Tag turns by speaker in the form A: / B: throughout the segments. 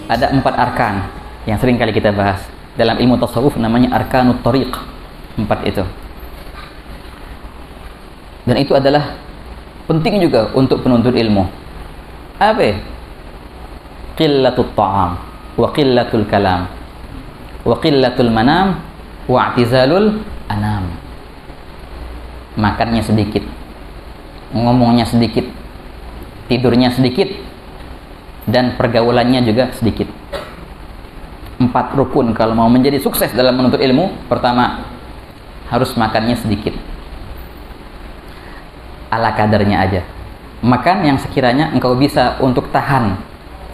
A: ada 4 arkan yang sering kali kita bahas dalam ilmu tasawuf, namanya arkanut thariq. 4 itu, dan itu adalah penting juga untuk penuntut ilmu. Apa? Qillatut ta'am wa qillatul kalam wa qillatul manam wa i'tizalul anam. Makannya sedikit, ngomongnya sedikit, tidurnya sedikit, dan pergaulannya juga sedikit. 4 rukun kalau mau menjadi sukses dalam menuntut ilmu. Pertama, harus makannya sedikit, ala kadarnya aja. Makan yang sekiranya engkau bisa untuk tahan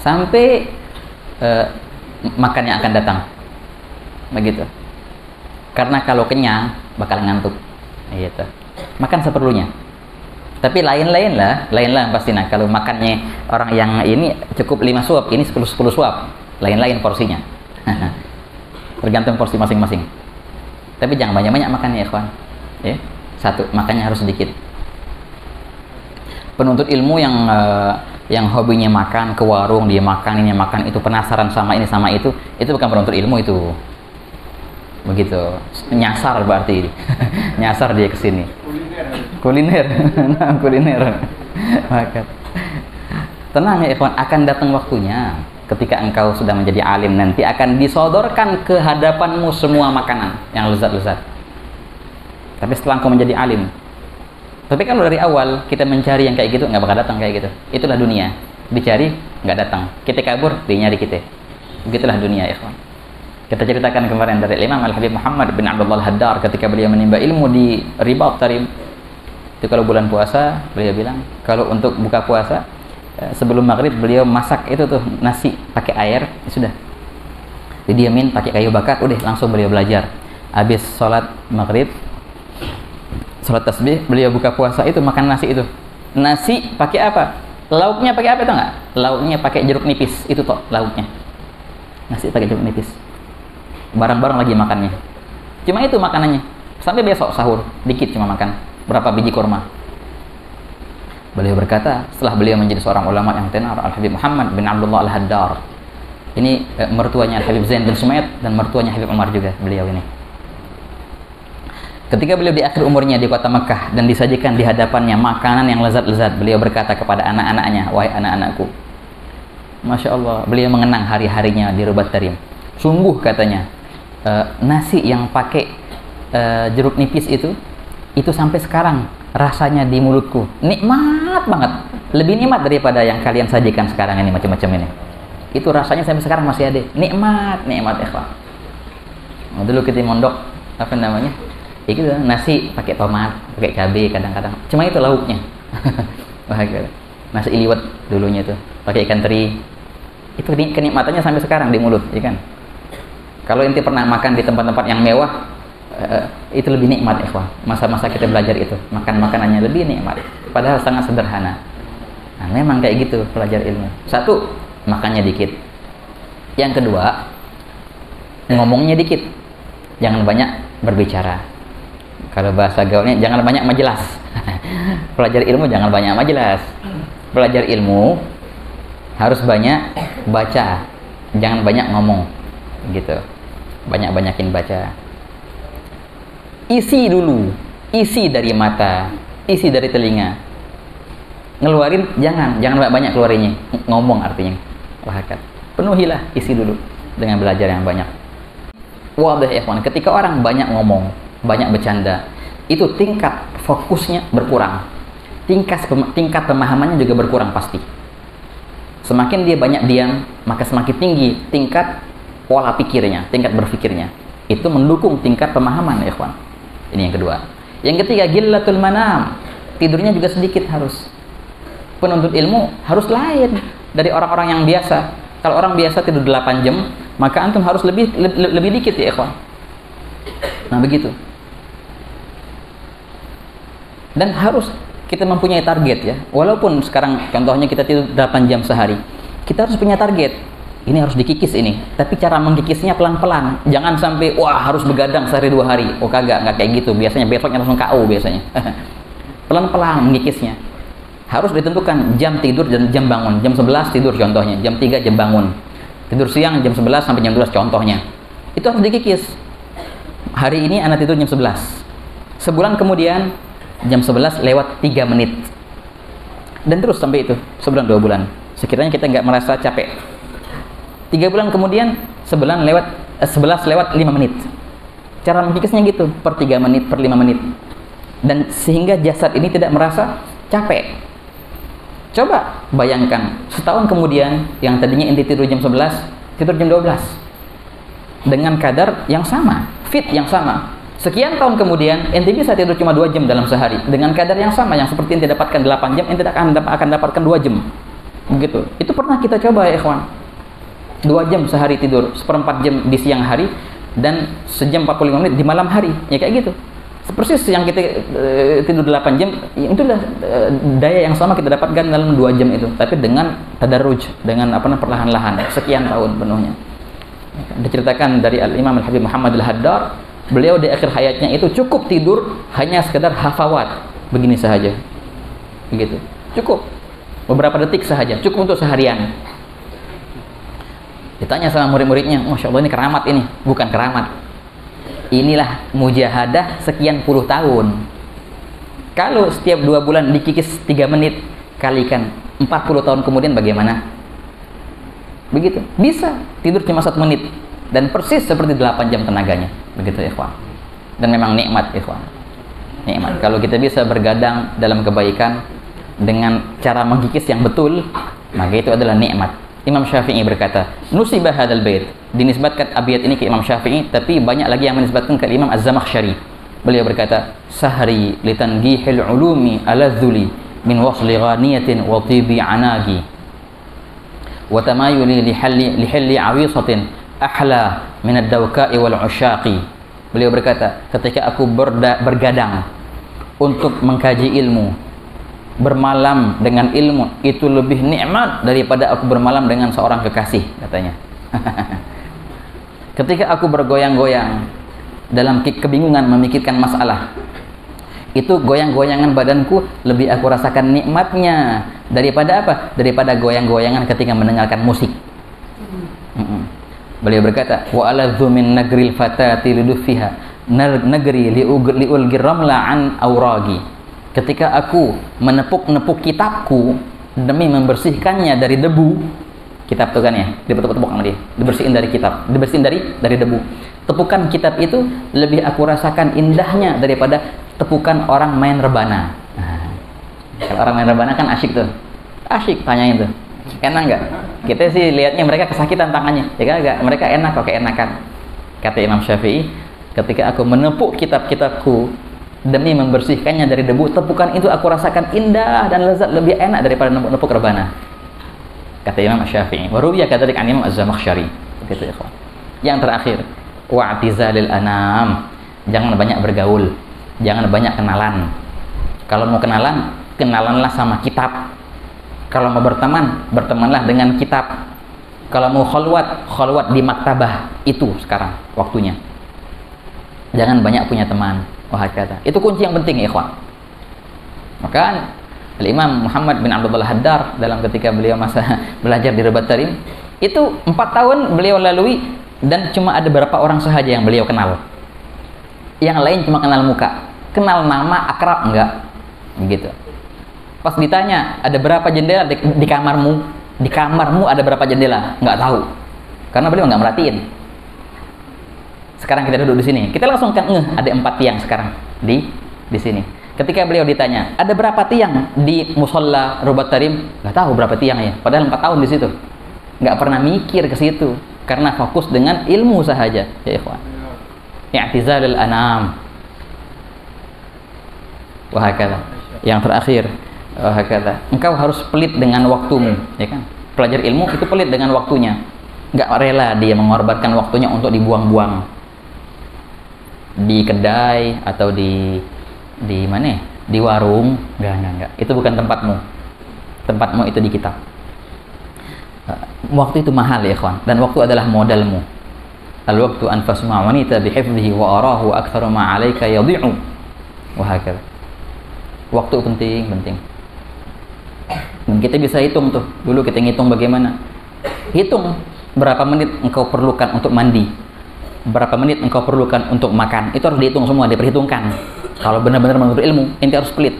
A: sampai makannya akan datang, begitu. Karena kalau kenyang bakal ngantuk, gitu. Makan seperlunya. Tapi lain-lain lah pasti. Nah, kalau makannya orang yang ini cukup 5 suap, ini 10 suap, lain-lain porsinya. Tergantung porsi masing-masing. Tapi jangan banyak-banyak makan ya, ikhwan. Ya. 1, makannya harus sedikit. Penuntut ilmu yang hobinya makan, ke warung dia makan, ini makan itu, penasaran sama ini sama itu bukan penuntut ilmu itu. Begitu. Nyasar berarti. Nyasar dia ke sini. Kuliner. Nah, kuliner. Makan. Tenang ya ikhwan, akan datang waktunya ketika engkau sudah menjadi alim, nanti akan disodorkan ke hadapanmu semua makanan yang lezat-lezat. Tapi setelah engkau menjadi alim. Tapi kalau dari awal kita mencari yang kayak gitu, nggak bakal datang kayak gitu. Itulah dunia. Dicari, nggak datang. Kita kabur, dia nyari kita. Begitulah dunia ya ikhwan. Kita ceritakan kemarin dari Imam Al-Habib Muhammad bin Abdullah Al-Haddar ketika beliau menimba ilmu di Ribat Tarim. Itu kalau bulan puasa, beliau bilang kalau untuk buka puasa sebelum maghrib beliau masak itu tuh nasi pakai air, ya sudah didiamin pakai kayu bakar, udah langsung beliau belajar. Habis sholat maghrib, sholat tasbih, beliau buka puasa itu makan nasi itu. Nasi pakai apa? Lauknya pakai apa, tau nggak? Lauknya pakai jeruk nipis, itu toh lauknya. Nasi pakai jeruk nipis. Barang-barang lagi makannya. Cuma itu makanannya. Sampai besok sahur, dikit cuma makan. Berapa biji kurma. Beliau berkata, setelah beliau menjadi seorang ulama yang tenar, Al-Habib Muhammad bin Abdullah Al-Haddar. Ini mertuanya Al-Habib Zain bin Sumayyad dan mertuanya Habib Umar juga, beliau ini. Ketika beliau di akhir umurnya di kota Mekah dan disajikan di hadapannya makanan yang lezat-lezat, beliau berkata kepada anak-anaknya, wahai anak-anakku, Masya Allah, beliau mengenang hari-harinya di Ribat Tarim. Sungguh katanya, nasi yang pakai jeruk nipis itu sampai sekarang rasanya di mulutku nikmat banget, lebih nikmat daripada yang kalian sajikan sekarang ini macam-macam ini. Itu rasanya sampai sekarang masih ada, nikmat ikhwan. Nah, dulu kita mondok apa namanya, itu nasi pakai tomat, pakai cabai kadang-kadang, cuma itu lauknya. Nasi liwet dulunya itu pakai ikan teri, itu kenikmatannya sampai sekarang di mulut, ya kan? Kalau inti pernah makan di tempat-tempat yang mewah, itu lebih nikmat ikhwan. Masa-masa kita belajar itu, makan makanannya lebih nikmat, padahal sangat sederhana. Nah, memang kayak gitu belajar ilmu. 1, makannya dikit. Yang kedua, ngomongnya dikit, jangan banyak berbicara. Kalau bahasa gaulnya, jangan banyak majelas. Belajar ilmu jangan banyak majelas. Belajar ilmu harus banyak baca, jangan banyak ngomong, gitu. Banyak-banyakin baca. Isi dulu, isi dari mata, isi dari telinga. Ngeluarin jangan banyak keluarinnya. Ngomong artinya. Wahakat. Penuhilah isi dulu dengan belajar yang banyak. Wadah ya ikhwan, ketika orang banyak ngomong, banyak bercanda, itu tingkat fokusnya berkurang. Tingkat pemahamannya juga berkurang pasti. Semakin dia banyak diam, maka semakin tinggi tingkat pola pikirnya, tingkat berpikirnya. Itu mendukung tingkat pemahaman ya ikhwan. Ini yang kedua. Yang ketiga, gillatul manam. Tidurnya juga sedikit harus. Penuntut ilmu harus lain dari orang-orang yang biasa. Kalau orang biasa tidur 8 jam, maka antum harus lebih dikit ya ikhwan. Nah, begitu. Dan harus kita mempunyai target ya. Walaupun sekarang contohnya kita tidur 8 jam sehari, kita harus punya target. Ini harus dikikis ini, tapi cara mengkikisnya pelan-pelan. Jangan sampai wah harus begadang sehari 2 hari. Oh kagak, nggak kayak gitu. Biasanya besoknya langsung KO biasanya. Pelan-pelan mengkikisnya. Harus ditentukan jam tidur dan jam bangun. Jam 11 tidur contohnya, jam 3 jam bangun. Tidur siang jam 11 sampai jam 12 contohnya. Itu harus dikikis. Hari ini anak tidur jam 11. Sebulan kemudian jam 11 lewat 3 menit. Dan terus sampai itu, sebulan 2 bulan. Sekiranya kita nggak merasa capek. 3 bulan kemudian 11 lewat 5 menit. Cara mengikisnya gitu, per 3 menit, per 5 menit. Dan sehingga jasad ini tidak merasa capek. Coba bayangkan, setahun kemudian yang tadinya inti tidur jam 11, tidur jam 12. Dengan kadar yang sama, fit yang sama. Sekian tahun kemudian, ente bisa tidur cuma 2 jam dalam sehari. Dengan kadar yang sama, yang seperti ente dapatkan 8 jam, ente akan dapatkan 2 jam. Begitu. Itu pernah kita coba ya ikhwan. 2 jam sehari tidur, 1/4 jam di siang hari, dan sejam 45 menit di malam hari. Ya kayak gitu. Persis yang kita tidur 8 jam, itulah daya yang sama kita dapatkan dalam 2 jam itu. Tapi dengan tadarruj, dengan perlahan-lahan, sekian tahun penuhnya. Diceritakan dari Al-Imam Al-Habib Muhammad Al-Haddar, beliau di akhir hayatnya itu cukup tidur hanya sekedar hafawat begini saja, begitu, cukup beberapa detik saja, cukup untuk seharian. Ditanya sama murid-muridnya, Masya Allah ini keramat ini. Bukan keramat, inilah mujahadah sekian puluh tahun. Kalau setiap 2 bulan dikikis 3 menit, kalikan 40 tahun kemudian bagaimana? Begitu, bisa tidur cuma 1 menit dan persis seperti 8 jam tenaganya. Begitu ikhwan. Dan memang nikmat ikhwan. Nikmat kalau kita bisa bergadang dalam kebaikan dengan cara mengkikis yang betul, maka itu adalah nikmat. Imam Syafi'i berkata, nusibah hadzal bait, dinisbatkan abiyat ini ke Imam Syafi'i, tapi banyak lagi yang menisbatkan ke Imam Az-Zamakhsyari. Beliau berkata, sahri litangihil ulumi aladzuli min wasli ghaniyatin wa tibi anagi wa tamayuli lihalli awisatin ahla min ad-dawka'i wal usyaqi. Beliau berkata, ketika aku bergadang untuk mengkaji ilmu, bermalam dengan ilmu itu lebih nikmat daripada aku bermalam dengan seorang kekasih, katanya. Ketika aku bergoyang-goyang dalam kebingungan memikirkan masalah, itu goyang-goyangan badanku lebih aku rasakan nikmatnya daripada apa? Daripada goyang-goyangan ketika mendengarkan musik. Beliau berkata, wa aladzu min nagril fatati lidufiha nagri liulgir ramla an auragi. Ketika aku menepuk-nepuk kitabku demi membersihkannya dari debu, kitab itu kan ya, ditepuk-tepuk sama dia, dibersihin dari kitab, dibersihin dari debu. Tepukan kitab itu lebih aku rasakan indahnya daripada tepukan orang main rebana. Nah, kalau orang main rebana kan asyik tuh, asyik tanyain tuh, enak nggak? Kita sih lihatnya mereka kesakitan tangannya, ya kan nggak? Mereka enak kok, keenakan. Kata Imam Syafi'i, ketika aku menepuk kitab-kitabku demi membersihkannya dari debu, tepukan itu aku rasakan indah dan lezat lebih enak daripada nepuk rebana. Kata Imam Syafi'i. Warubiya kadzalik an Imam Az-Zamakhsyari. Begitu ya, yang terakhir, wa'tizalil anam. Jangan banyak bergaul, jangan banyak kenalan. Kalau mau kenalan, kenalanlah sama kitab. Kalau mau berteman, bertemanlah dengan kitab. Kalau mau khalwat di maktabah. Itu sekarang waktunya. Jangan banyak punya teman. Wah, kata. Itu kunci yang penting, ikhwan. Maka Al-Imam Muhammad bin Abdullah Haddar dalam ketika beliau masa belajar di Rabat Tarim, itu 4 tahun beliau lalui dan cuma ada beberapa orang sahaja yang beliau kenal. Yang lain cuma kenal muka. Kenal nama, akrab enggak. Begitu. Pas ditanya, ada berapa jendela di kamarmu? Di kamarmu ada berapa jendela? Enggak tahu. Karena beliau enggak merhatiin. Sekarang kita duduk di sini, kita langsung kan ada 4 tiang sekarang di sini. Ketika beliau ditanya, ada berapa tiang di musola Rabat Tarim? Nggak tahu berapa tiangnya. Padahal 4 tahun di situ, nggak pernah mikir ke situ karena fokus dengan ilmu sahaja. Ya ikhwan, i'tizalul anam. Wahakala. Yang terakhir, wahakala. Engkau harus pelit dengan waktumu, ya kan? Pelajar ilmu itu pelit dengan waktunya. Nggak rela dia mengorbankan waktunya untuk dibuang-buang di kedai atau di mana ya? Di warung. Enggak. Itu bukan tempatmu. Tempatmu itu di kitab. Waktu itu mahal ya ikhwan, dan waktu adalah modalmu. Al-waqtu anfasu ma wanita bihifdhihi wa arahu aktsaru ma 'alaika yadhi'u. Wa hakala. Waktu penting. Dan kita bisa hitung tuh. Dulu kita ngitung bagaimana? Hitung berapa menit engkau perlukan untuk mandi, berapa menit engkau perlukan untuk makan, itu harus dihitung semua, diperhitungkan. Kalau benar-benar menuntut ilmu, ente harus pelit.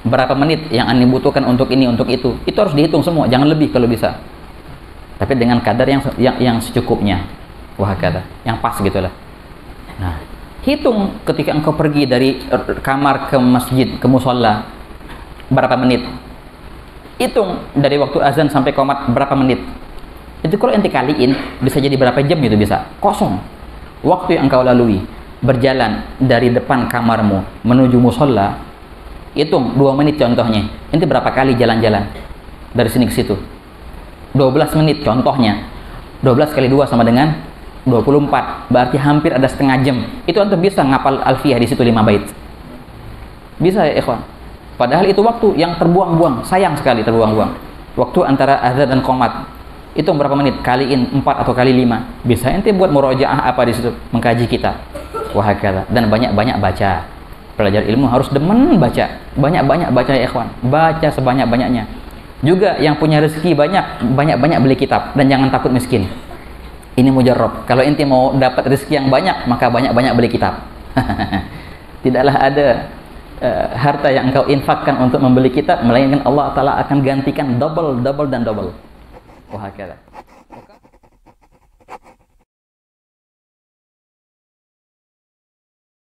A: Berapa menit yang anda butuhkan untuk ini, untuk itu harus dihitung semua, jangan lebih kalau bisa. Tapi dengan kadar yang secukupnya, wahakata, yang pas gitulah. Nah, hitung ketika engkau pergi dari kamar ke masjid, ke musola, berapa menit. Hitung dari waktu azan sampai qomat berapa menit. Itu kalau ente kaliin, bisa jadi berapa jam itu bisa. Kosong. Waktu yang engkau lalui, berjalan dari depan kamarmu menuju musola, hitung 2 menit contohnya. Ente berapa kali jalan-jalan dari sini ke situ? 12 menit contohnya. 12 kali 2 sama dengan 24. Berarti hampir ada setengah jam. Itu antum bisa ngapal alfiyah di situ 5 bait. Bisa ya ikhwan. Padahal itu waktu yang terbuang-buang, sayang sekali terbuang-buang. Waktu antara azan dan qomat. Itu berapa menit? Kaliin 4 atau kali 5. Bisa ente buat murojaah apa di situ, mengkaji kitab. Wahakala. Dan banyak-banyak baca. Belajar ilmu harus demen baca. Banyak-banyak baca ya ikhwan. Baca sebanyak-banyaknya. Juga yang punya rezeki banyak-banyak beli kitab dan jangan takut miskin. Ini mujarrab. Kalau ente mau dapat rezeki yang banyak, maka banyak-banyak beli kitab. Tidaklah ada harta yang engkau infakkan untuk membeli kitab, melainkan Allah Ta'ala akan gantikan double dan double. Wahakala.